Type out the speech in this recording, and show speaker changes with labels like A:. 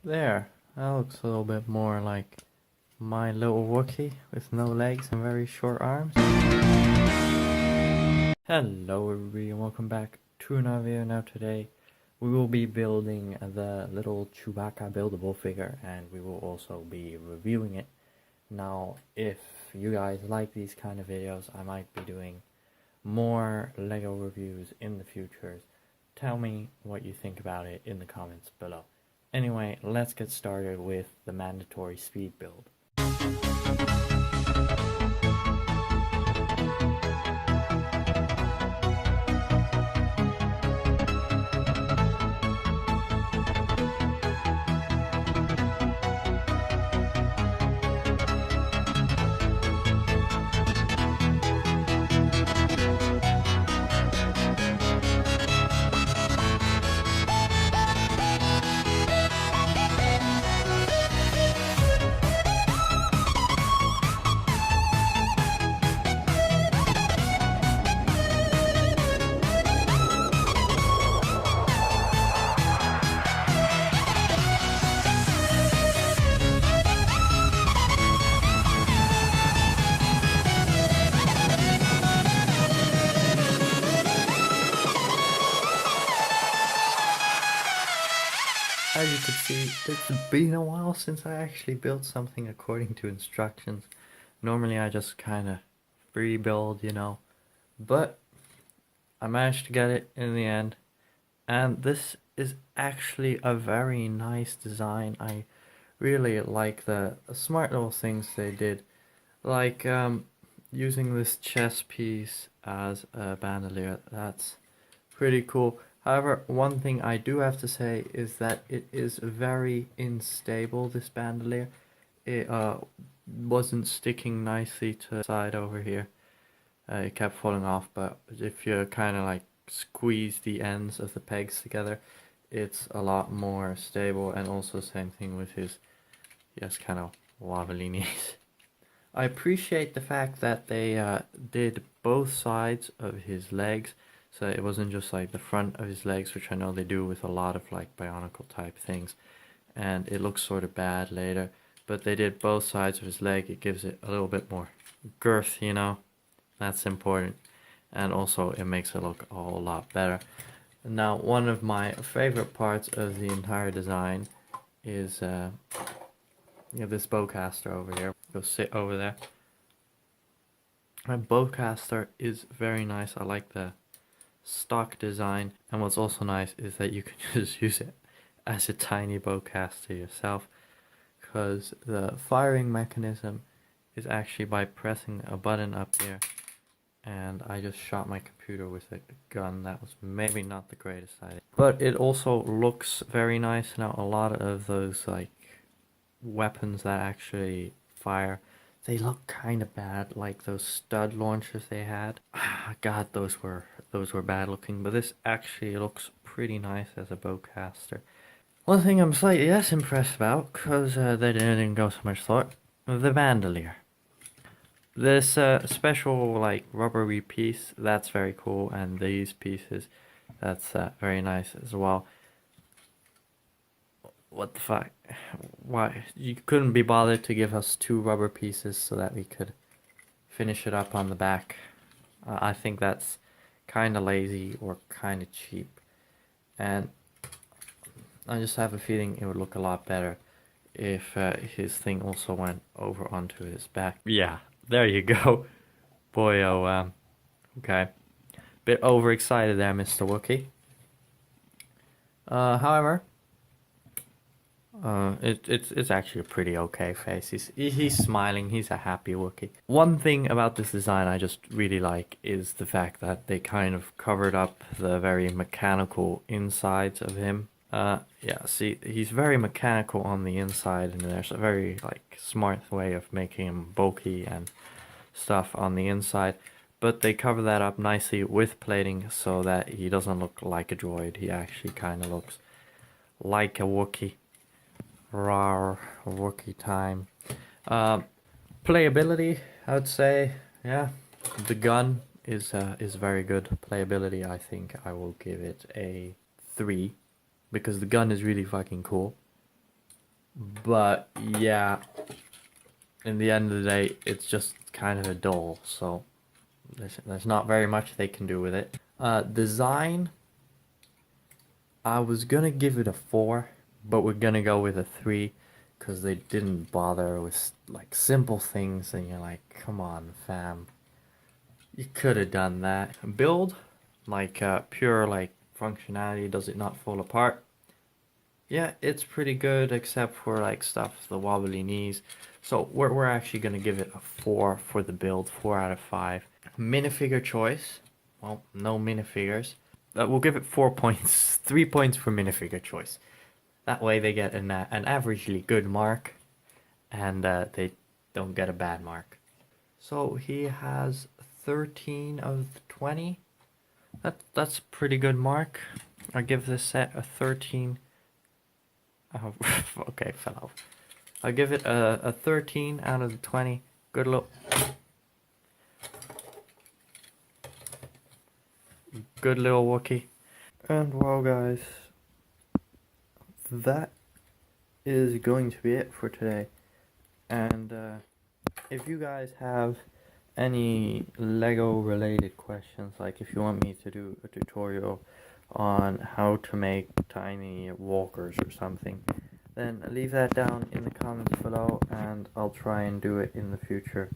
A: There, that looks a little bit more like my little Wookiee with no legs and very short arms. Hello everybody and welcome back to another video. Now today we will be building the little Chewbacca buildable figure and we will also be reviewing it. Now if you guys like these kind of videos, I might be doing more LEGO reviews in the future. Tell me what you think about it in the comments below. Anyway, let's get started with the mandatory speed build. As you can see, it's been a while since I actually built something according to instructions. Normally I just kind of free build, you know, but I managed to get it in the end. And this is actually a very nice design. I really like the smart little things they did, like using this chess piece as a bandolier. That's pretty cool. However, one thing I do have to say is that it is very unstable, this bandolier. It wasn't sticking nicely to the side over here. It kept falling off, but if you kind of like squeeze the ends of the pegs together, it's a lot more stable. And also same thing with his, yes, kind of wobbly knees. I appreciate the fact that they did both sides of his legs. So it wasn't just like the front of his legs, which I know they do with a lot of like Bionicle type things. And it looks sort of bad later. But they did both sides of his leg. It gives it a little bit more girth, you know. That's important. And also it makes it look a whole lot better. Now one of my favorite parts of the entire design is this bowcaster over here. Go sit over there. My bowcaster is very nice. I like the stock design, and what's also nice is that you can just use it as a tiny bowcaster yourself, because the firing mechanism is actually by pressing a button up here, and I just shot my computer with a gun. That was maybe not the greatest idea, but it also looks very nice. Now a lot of those like weapons that actually fire, they look kind of bad, like those stud launchers they had. God, those were bad looking, but this actually looks pretty nice as a bowcaster. One thing I'm slightly less impressed about, because they didn't go so much thought, the bandolier. This special like rubbery piece, that's very cool, and these pieces, that's very nice as well. What the fuck? Why? You couldn't be bothered to give us 2 rubber pieces so that we could finish it up on the back. I think that's kind of lazy or kind of cheap. And I just have a feeling it would look a lot better if his thing also went over onto his back. Yeah, there you go. Boy, oh, okay. Bit overexcited there, Mr. Wookiee. However, it's actually a pretty okay face. He's smiling. He's a happy Wookiee. One thing about this design I just really like is the fact that they kind of covered up the very mechanical insides of him. Yeah, see, he's very mechanical on the inside, and there's a very like smart way of making him bulky and stuff on the inside. But they cover that up nicely with plating so that he doesn't look like a droid. He actually kind of looks like a Wookiee. RAAAWWRRR, Wookiee time. Playability, I would say, yeah, the gun is very good. Playability, I think I will give it a 3, because the gun is really fucking cool. But yeah, in the end of the day, it's just kind of a doll, so there's not very much they can do with it. Design, I was gonna give it a 4, but we're gonna go with a 3 because they didn't bother with like simple things, and you're like, come on, fam, you could have done that. Build, like pure like functionality, does it not fall apart? Yeah, it's pretty good except for like stuff, the wobbly knees. So we're actually gonna give it a 4 for the build, 4 out of 5. Minifigure choice, well, no minifigures. We'll give it 4 points, 3 points for minifigure choice. That way they get an averagely good mark, and they don't get a bad mark. So he has 13 of 20. That's a pretty good mark. I give this set a 13. Oh, okay, fell off. I'll give it a 13 out of the 20. Good look. Good little Wookie. And well, guys, that is going to be it for today. And if you guys have any Lego related questions, like if you want me to do a tutorial on how to make tiny walkers or something, then leave that down in the comments below and I'll try and do it in the future.